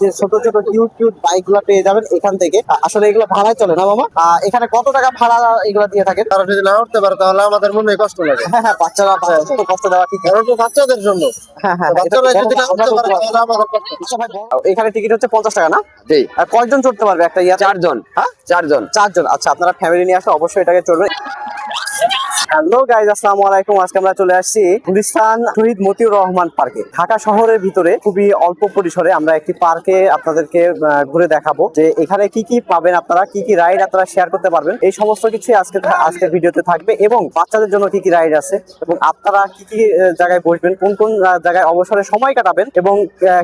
যে ছোট ছোট কিউট কিউট বাইক গুলা পেয়ে যাবেন এখান থেকে। আসলে এগুলো ভাড়ায় চলে না মামা? এখানে কত টাকা ভাড়া এগুলো দিয়ে থাকেন? তারা যদি না উঠতে পারে তাহলে আমাদের মনে কষ্ট লাগে। হ্যাঁ, বাচ্চারা তো কষ্ট দেওয়া ঠিক। কারণ তো বাচ্চাদের জন্য। হ্যাঁ, বাচ্চারা যদি না উঠতে পারে তাহলে আমাদের কষ্ট। আচ্ছা ভাই, এখানে টিকিট হচ্ছে 50 টাকা না? জি। আর কয়জন চড়তে পারবে একটা ইয়াতে? 4 জন। হ্যাঁ, 4 জন। 4 জন। আচ্ছা, আপনারা ফ্যামিলি নিয়ে আসলে অবশ্যই এটাকে চড়বেন। হ্যালো গাইজ, আসসালামু আলাইকুম। আজকে আমরা চলে আসছি গুলিস্তান শহীদ মতিউর রহমান পার্কে। ঢাকা শহরের ভিতরে খুবই অল্প পরিসরে আমরা একটি পার্কে আপনাদেরকে ঘুরে দেখাবো যে এখানে কি কি পাবেন, আপনারা কি কি রাইড আপনারা শেয়ার করতে পারবেন। এই সমস্ত কিছুই আজকের ভিডিওতে থাকবে, এবং বাচ্চাদের জন্য কি কি রাইড আছে, এবং আপনারা কি কি জায়গায় বসবেন, কোন কোন জায়গায় অবসরে সময় কাটাবেন, এবং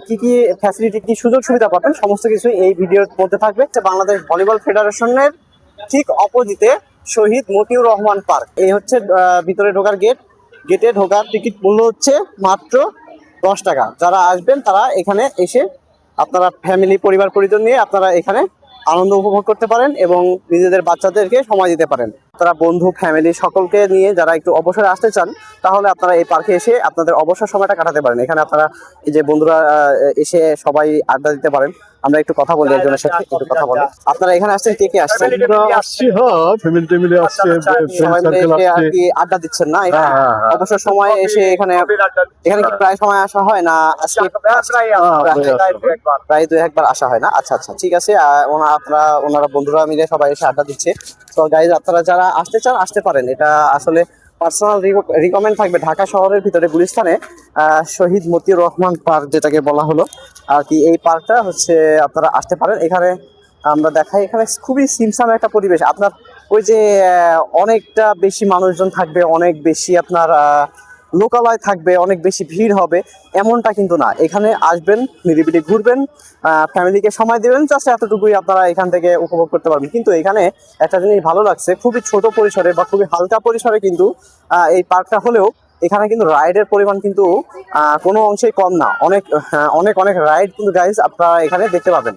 কি কি ফ্যাসিলিটি, কি সুযোগ সুবিধা পাবেন, সমস্ত কিছু এই ভিডিওর মধ্যে থাকবে। বাংলাদেশ ভলিবল ফেডারেশনের ঠিক অপোজিটে শহীদ মতিউর রহমান পার্ক। এই হচ্ছে ভিতরে ঢোকার গেট। গেটে ঢোকার টিকিট মূল্য হচ্ছে মাত্র 10 টাকা। যারা আসবেন তারা এখানে এসে আপনারা ফ্যামিলি, পরিবার পরিজন নিয়ে আপনারা এখানে আনন্দ উপভোগ করতে পারেন এবং নিজেদের বাচ্চাদেরকে সময় দিতে পারেন। তারা বন্ধু, ফ্যামিলি সকলকে নিয়ে যারা একটু অবসরে আসতে চান, তাহলে আপনারা এই পার্কে এসে আপনাদের অবসর সময়টা কাটাতে পারেন। এখানে আপনারা এই যে বন্ধুরা এসে সবাই আড্ডা দিতে পারেন। আমরা একটু কথা বলি একজনের সাথে, একটু কথা বলি। আপনারা এখানে আসছেন, কে কে আসছেন? আসছি, হ্যাঁ, ফ্যামিলি টেমিলি আসছে, সবাই মিলে এসে আর কি আড্ডা দিচ্ছেন না? অবসর সময় এসে এখানে কি প্রায় সময় আসা হয় না? আজকে প্রায় 2-1 বার আসা হয় না? আচ্ছা আচ্ছা, ঠিক আছে। ওনারা বন্ধুরা মিলে সবাই এসে আড্ডা দিচ্ছে। তো গাইজ, আপনারা যারা আসতে চান আসতে পারেন। এটা আসলে পার্সোনাল রিকমেন্ড থাকবে। ঢাকা শহরের ভিতরে গুলিস্তানে শহীদ মতিউর রহমান পার্ক যেটাকে বলা হলো আর কি, এই পার্কটা হচ্ছে আপনারা আসতে পারেন। এখানে আমরা দেখাই, এখানে খুবই সিমসাম একটা পরিবেশ। আপনার ওই যে অনেকটা বেশি মানুষজন থাকবে, অনেক বেশি আপনার লোকালয় থাকবে, অনেক বেশি ভিড় হবে, এমনটা কিন্তু না। এখানে আসবেন, নিরিবিলি ঘুরবেন, ফ্যামিলিকে সময় দেবেন, জাস্ট এতটুকুই আপনারা এখান থেকে উপভোগ করতে পারবেন। কিন্তু এখানে একটা জিনিস ভালো লাগছে, খুবই ছোট পরিসরে বা খুবই হালকা পরিসরে কিন্তু এই পার্কটা হলেও এখানে কিন্তু রাইডের পরিমাণ কিন্তু কোনো অংশেই কম না। অনেক অনেক অনেক রাইড কিন্তু গাইজ আপনারা এখানে দেখতে পাবেন।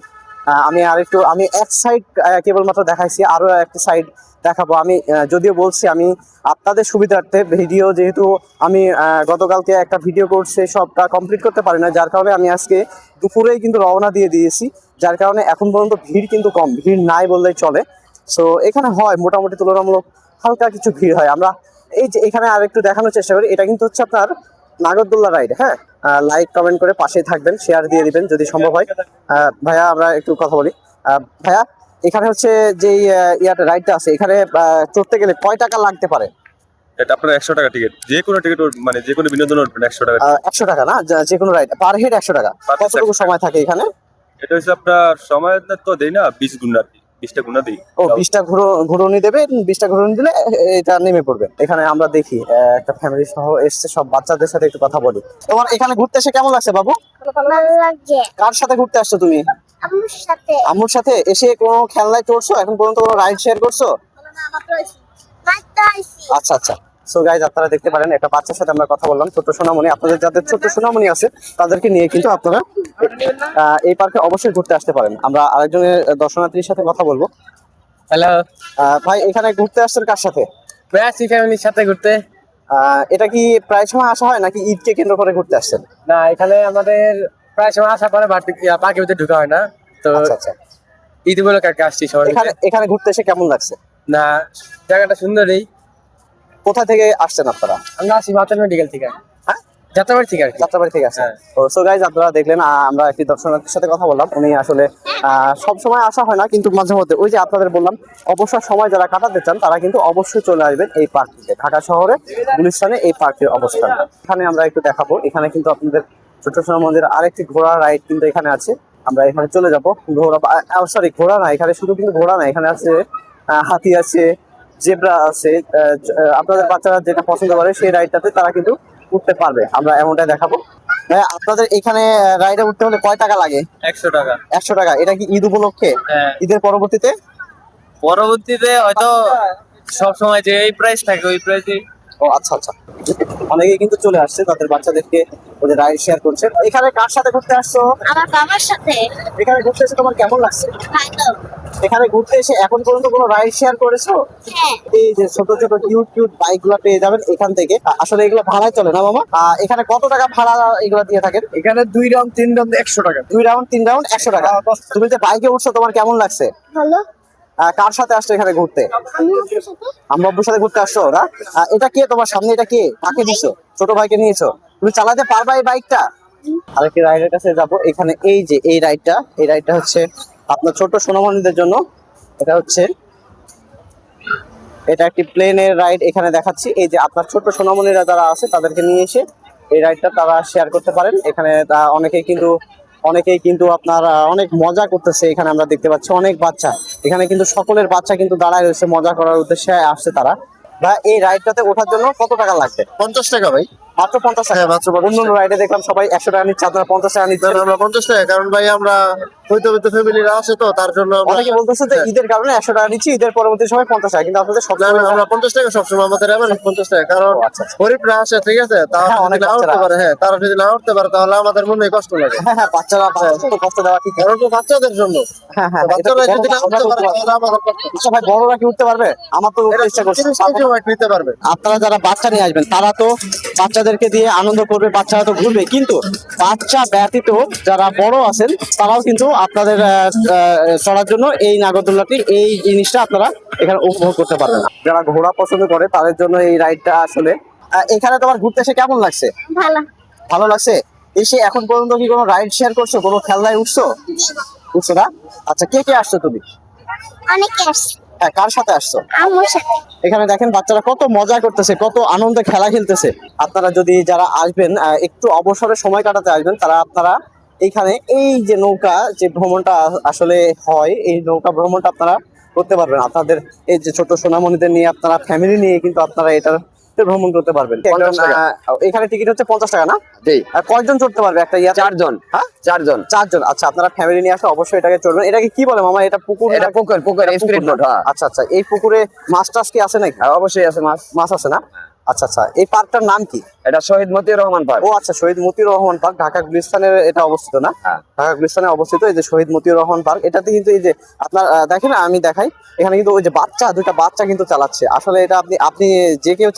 আমি এক সাইড কেবলমাত্র দেখাইছি, আরো একটা সাইড দেখাবো। আমি যদিও বলছি আমি আপনাদের সুবিধার্থে ভিডিও, যেহেতু আমি গতকালকে একটা ভিডিও করছে সবটা কমপ্লিট করতে পারি না, যার কারণে আমি আজকে দুপুরেই কিন্তু রওনা দিয়ে দিয়েছি। যার কারণে এখন পর্যন্ত ভিড় কিন্তু কম, ভিড় নাই বললেই চলে। সো এখানে হয় মোটামুটি তুলনামূলক হালকা কিছু ভিড় হয়। আমরা এই যে এখানে আর একটু দেখানোর চেষ্টা করি। এটা কিন্তু হচ্ছে আপনার নাগরদোল্লা রাইড। হ্যাঁ, লাইক কমেন্ট করে পাশেই থাকবেন, শেয়ার দিয়ে দিবেন যদি সম্ভব হয়। ভাইয়া, আমরা একটু কথা বলি। ভাইয়া, এখানে হচ্ছে যে ইয়াটা রাইডটা আছে, এখানে চড়তে গেলে কয় টাকা লাগতে পারে? এটা আপনার 100 টাকা টিকিট, যে কোনো টিকিট, মানে যে কোনো বিনোদন 100 টাকা। 100 টাকা না? যে কোনো রাইড পার হেড 100 টাকা। কতটুকু সময় থাকে এখানে? এটা হচ্ছে আপনার সময় তো দেই না, 20 গুণা, 20টা গুণা দিই। ও, 20টা ঘুরনি দেবে, 20টা ঘুরনি দিলে এটা নেমে পড়বে। এখানে আমরা দেখি একটা ফ্যামিলি সহ এসছে, সব বাচ্চাদের সাথে একটু কথা বলি। তোমার এখানে ঘুরতে এসে কেমন লাগছে বাবু? ভালো লাগছে। কার সাথে ঘুরতে আসছো তুমি? আম্মুর সাথে। আম্মুর সাথে এসে কোনো খেলনায় চড়ছো? এখন পর্যন্ত কোনো রাইড শেয়ার করছো? আচ্ছা আচ্ছা। সো গাইজ, আপনারা দেখতে পারেন একটা বাচ্চার সাথে আমরা কথা বললাম, ছোট্ট সোনামণি। আপনাদের যাদের ছোট্ট সোনামণি আছে তাদেরকে নিয়ে কিন্তু আপনারা এই পার্কে অবশ্যই ঘুরতে আসতে পারেন। আমরা আরেকজনের দর্শনার্থীর সাথে কথা বলবো। হ্যালো ভাই, এখানে ঘুরতে আসছেন কার সাথে? আসছি ফ্যামিলির সাথে ঘুরতে। এটা কি প্রায় সময় আসা হয় নাকি ঈদকে কেন্দ্র করে ঘুরতে আসছেন? না, এখানে আমাদের প্রায় সময় আসা পরে পার্কের ভিতরে ঢোকা হয় না তো। আচ্ছা আচ্ছা। ঈদ উপলক্ষে আর কি আসছি সবাই। এখানে ঘুরতে এসে কেমন লাগছে? না, জায়গাটা সুন্দরই। কোথা থেকে আসছেন আপনারা? আমরা আসি মাতাল মেডিকেল থেকে। হ্যাঁ, যাত্রাবাড়ি থেকে আর কি। যাত্রাবাড়ি থেকে আসছেন। সো গাইজ, আপনারা দেখলেন আমরা একটি দর্শনার্থীর সাথে কথা বললাম। উনি আসলে সব সময় আসা হয় না, কিন্তু মাঝে মধ্যে ওই যে আপনাদের বললাম অবসর সময় যারা কাটাতে চান তারা কিন্তু অবশ্যই চলে আসবেন এই পার্কটিতে। ঢাকা শহরে গুলিস্তানে এই পার্কের অবস্থান। এখানে আমরা একটু দেখাবো। এখানে কিন্তু আপনাদের ছোট সোনা মন্দির আরেকটি ঘোড়া রাইড কিন্তু এখানে আছে। আমরা এখানে চলে যাবো। ঘোড়া না, এখানে শুধু কিন্তু ঘোড়া না, এখানে আছে হাতি আছে, জেব্রা আছে। আপনাদের বাচ্চারা যেটা পছন্দ করে সেই রাইডটাতে তারা কিন্তু উঠতে পারবে। আমরা এমনটাই দেখাবো। আপনাদের এখানে রাইডে উঠতে হলে কয় টাকা লাগে? 100 টাকা। 100 টাকা। এটা কি ঈদ উপলক্ষে? হ্যাঁ। ঈদের পরবর্তীতে হয়তো সব সময় যে এই প্রাইস থাকে ওই প্রাইসে। ও আচ্ছা আচ্ছা। অনেকেই কিন্তু চলে আসছে, তাদের বাচ্চাদেরকে ওদের রাইড শেয়ার করছে। এখানে কার সাথে ঘুরতে আসছো? আমার বাবার সাথে। এখানে ঘুরতে এসে তোমার কেমন লাগছে? ভালো। এখানে ঘুরতে এসে এখন পর্যন্ত কোনো রাইড শেয়ার করেছো? হ্যাঁ। এই যে ছোট ছোট কিউট কিউট বাইক গুলা পেয়ে যাবেন এখান থেকে। আসলে এগুলো ভাড়ায় চলে না মামা? এখানে কত টাকা ভাড়া এগুলো দিয়ে থাকেন? এখানে 2 রাউন্ড 3 রাউন্ড 100 টাকা। 2 রাউন্ড 3 রাউন্ড 100 টাকা। তুমি যে বাইকে উঠছো তোমার কেমন লাগছে? ভালো। কার সাথে আসছো এখানে ঘুরতে? আমি আপনার সাথে আম্মু আব্বুর সাথে ঘুরতে আসছো না? এটা কে তোমার সামনে? এটা কে? কাকে দিছো? ছোট ভাইকে নিয়েছো? তুমি চালাতে পারবা এই বাইকটা? আরেকটি রাইডের কাছে যাবো। এখানে এই যে এই রাইডটা হচ্ছে আপনার ছোট সোনামণিদের জন্য। এটা একটি প্লেনের রাইড এখানে দেখাচ্ছি। এই যে আপনার ছোট সোনামণিরা যারা আছে তাদেরকে নিয়ে এসে এই রাইডটা তারা শেয়ার করতে পারেন। এখানে অনেকেই কিন্তু আপনার অনেক মজা করতেছে। এখানে আমরা দেখতে পাচ্ছি অনেক বাচ্চা। এখানে কিন্তু সকলের বাচ্চা কিন্তু দাঁড়ায় রয়েছে, মজা করার উদ্দেশ্যে আসছে তারা। বা এই রাইডটাতে ওঠার জন্য কত টাকা লাগবে? 50 টাকা ভাই। মাত্র 50 টাকা? হ্যাঁ, মাত্র 50 অন্য রাইডে দেখলাম সবাই 100 টাকা নিচ্ছে, আপনারা 50 টাকা নিচ্ছেন। আমরা 50 টাকা, কারণ ভাই আমরা হয়তো ফ্যামিলিরা আছে তো তার জন্য অনেকে বলতেছে যে ঈদের কারণে 100 টাকা নিচ্ছি, ঈদের পরবর্তী সময় 50 টাকা, কিন্তু আপনাদের সব আমরা 50 টাকা সবসময় আমাদের এভারেজ 50 টাকা, কারণ আচ্ছা। গরিবরা আসে, ঠিক আছে, তারা হ্যাঁ, অনেক যদি না উঠতে বাচ্চারা পারে, হ্যাঁ, তারা যদি না উঠতে পারে তাহলে আমাদের মনে কষ্ট লাগে। হ্যাঁ, বাচ্চারা তো কষ্ট দেওয়া ঠিক। কারণ তো বাচ্চাদের জন্য, হ্যাঁ, বাচ্চারা যদি না আমরা উঠতে পারে করতে পারবো। তাহলে আমাদের কষ্ট। আচ্ছা ভাই, বড়রা কি উঠতে পারবে? আমার তো উঠতে ইচ্ছা করছে। নিতে পারবে। আপনারা যারা বাচ্চা নিয়ে আসবেন তারা তো বাচ্চাদেরকে দিয়ে আনন্দ করবে, বাচ্চারা তো ঘুরবে, কিন্তু বাচ্চা ব্যতীত যারা বড় আছেন তারাও কিন্তু আপনাদের চড়ার জন্য এই নাগরদোল্লাটি, এই জিনিসটা আপনারা এখানে উপভোগ করতে পারবেন। যারা ঘোড়া পছন্দ করে তাদের জন্য এই রাইডটা আসলে। এখানে তোমার ঘুরতে এসে কেমন লাগছে? ভালো। ভালো লাগছে। এসে এখন পর্যন্ত কি কোনো রাইড শেয়ার করছো? কোনো খেলনায় উঠছো না? আচ্ছা, কে কে আসছো তুমি? অনেকে আসছে। হ্যাঁ, কার সাথে আসছো? আম্মুর সাথে। এখানে দেখেন বাচ্চারা কত মজা করতেছে, কত আনন্দে খেলা খেলতেছে। আপনারা যদি যারা আসবেন একটু অবসরে সময় কাটাতে আসবেন, আপনারা এইখানে এই যে নৌকা যে ভ্রমণটা আসলে হয়, এই নৌকা ভ্রমণটা আপনারা করতে পারবেন। আপনাদের এই যে ছোট সোনামণিদের নিয়ে আপনারা ফ্যামিলি নিয়ে কিন্তু আপনারা এটার ভ্রমণ করতে পারবেন। 50 টাকা। এখানে টিকিট হচ্ছে 50 টাকা না? জি। আর কয়জন চড়তে পারবে একটা ইয়া? 4 জন। হ্যাঁ, 4 জন। 4 জন। আচ্ছা, আপনারা ফ্যামিলি নিয়ে আসলে অবশ্যই এটাকে চড়বেন। এটাকে কি বলে মামা? এটা পুকুর? এটা পুকুর স্পিড বোট। হ্যাঁ, আচ্ছা, এই পুকুরে মাছ টাছ কি আছে নাকি? অবশ্যই আছে মাছ আছে না? আচ্ছা, এই পার্কটার নাম কি? এটা শহীদ মতিউর রহমান পার্ক। ও আচ্ছা, শহীদ মতিউর রহমান পার্ক, ঢাকা গুলিস্তানের এটা অবস্থিত না? হ্যাঁ। ঢাকা গুলিস্তানে অবস্থিত এই যে শহীদ মতিউর রহমান পার্ক। এটাতে কিন্তু এই যে আপনার দেখেন, আমি দেখাই, এখানে কিন্তু ওই যে দুইটা বাচ্চা কিন্তু চালাচ্ছে। আসলে এটা আপনি যে কেউ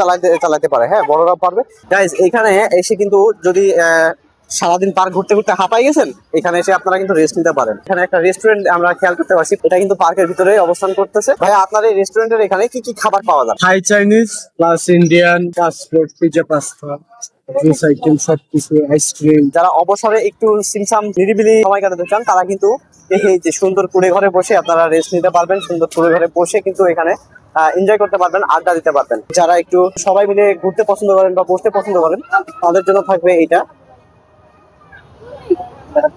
চালাতে পারে, হ্যাঁ, বড়রাও পারবে। গাইজ, এখানে এসে কিন্তু যদি সারাদিন পার্ক ঘুরতে ঘুরতে হাঁপাই গেছেন, এখানে এসে আপনারা কিন্তু রেস্ট নিতে পারেন। এখানে একটা রেস্টুরেন্ট আমরা খেয়াল করতে পারছি, এটা কিন্তু পার্কের ভিতরে অবস্থান করতেছে। ভাই, আপনার এই রেস্টুরেন্টের এখানে কি কি খাবার পাওয়া যায়? থাই Chinese plus Indian passport pizza pasta juice item সবকিছু আইসক্রিম। যারা অবসরে একটু সিমসাম নিরিবিলি সময় কাটাতে চান তারা কিন্তু এই যে সুন্দর কুড়ে ঘরে বসে আপনারা রেস্ট নিতে পারবেন। সুন্দর কুড়ে ঘরে বসে কিন্তু এখানে এনজয় করতে পারবেন, আড্ডা দিতে পারবেন। যারা একটু সবাই মিলে ঘুরতে পছন্দ করেন বা বসতে পছন্দ করেন তাদের জন্য থাকবে এইটা।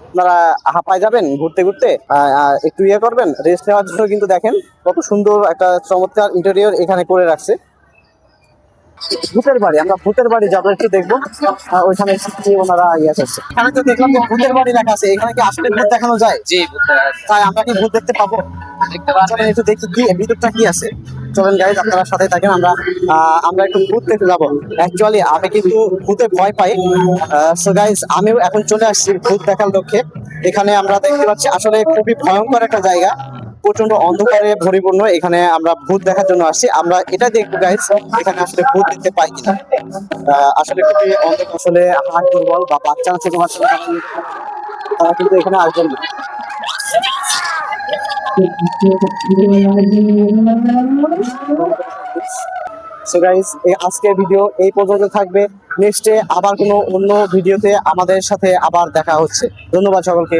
আপনারা হাঁপায় যাবেন ঘুরতে ঘুরতে, একটু ইয়ে করবেন, রেস্ট নেওয়ার জন্য কিন্তু দেখেন কত সুন্দর একটা চমৎকার ইন্টেরিয়র এখানে করে রাখছে। ভূতের বাড়ি, আমরা ভূতের বাড়ি যাবো, একটু দেখবো ওইখানে ওনারা ইয়ে করছে। এখানে তো দেখলাম যে ভূতের বাড়ি লেখা আছে, এখানে কি আসলে ভূত দেখানো যায়? জি, তাই আমরা কি ভূত দেখতে পাবো? চলেন একটু দেখি কি ভিতরটা কি আছে। চলেন গাইজ, আপনারা সাথে থাকেন। আমরা একটু ভূত দেখতে যাবো। অ্যাকচুয়ালি আমি কিন্তু ভূতে ভয় পাই। সো গাইজ, আমিও এখন চলে আসছি ভূত দেখার লক্ষ্যে। এখানে আমরা দেখতে পাচ্ছি আসলে খুবই ভয়ঙ্কর একটা জায়গা, প্রচন্ড অন্ধকারে পরিপূর্ণ। এখানে আমরা ভূত দেখার জন্য আসছি। আমরা এটা দেখবো গাইজ, এখানে আসলে ভূত দেখতে পাই কিনা। আসলে খুবই অন্ধকার, আসলে হাত দুর্বল বা বাচ্চারা, ছোট বাচ্চারা তারা কিন্তু এখানে আসবেন না। সো গাইস, আজকের ভিডিও এই পর্যন্ত থাকবে। নেক্সটে আবার কোনো অন্য ভিডিওতে আমাদের সাথে আবার দেখা হচ্ছে। ধন্যবাদ সকলকে।